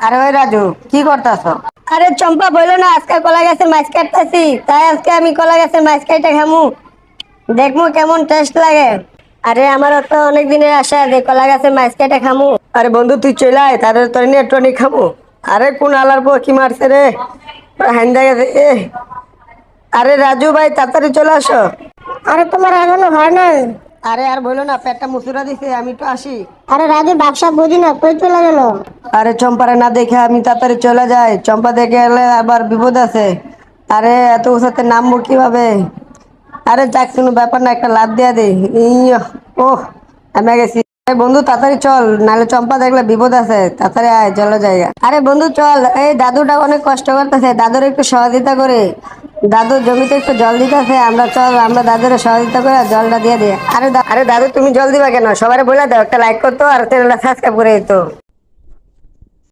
আরে ওই রাজু, কি করতেছ? আরে চম্পা বললো না আজকে কলা গাছের মাছ কাটতেছি, তাই আজকে আমি কলা গাছের মাছ কাইটা খামু, দেখমু কেমন টেস্ট লাগে। আরে আমার তো অনেক দিনের আশা যে কলা গাছের মাছ কাইটা খামু। আরে বন্ধু, তুই চলে আয়, তাদের তোর নিয়ে একটু খাবো। আরে কোন আলার পর কি মারছে রে? হান্দা গেছে আরে রাজু ভাই, তাড়াতাড়ি চলে আসো। আরে তোমার এখনো হয় নাই? আরে আর বলো না, পেটটা মুসুরা দিছে, আমি তো আসি। আরে রাজু ব্যবসা বুঝি না, কই চলে গেল? আরে চম্পারে না দেখে আমি তাড়াতাড়ি চলে যাই, চম্পা দেখে এলে আবার বিপদ আছে। আরে এত উঁচাতে নামবো কিভাবে? আরে যাক, কোনো ব্যাপার না, একটা লাফ দিয়া দে। ওহ, আমি গেছি। আরে বন্ধু তাড়াতাড়ি চল, নাহলে চম্পা দেখলে বিপদ আছে, তাড়াতাড়ি আয়, চলো জায়গা। আরে বন্ধু চল, এই দাদুটা অনেক কষ্ট করতেছে, দাদুর একটু সহযোগিতা করে। দাদুর জমিতে একটু জল দিতেছে, আমরা দাদুর সহযোগিতা করে জলটা দিয়ে দিই। আরে দাদু, তুমি জল দিবা কেন? সবাই বলে দাও একটা লাইক করতো আর চ্যানেলটা সাবস্ক্রাইব করে দিত।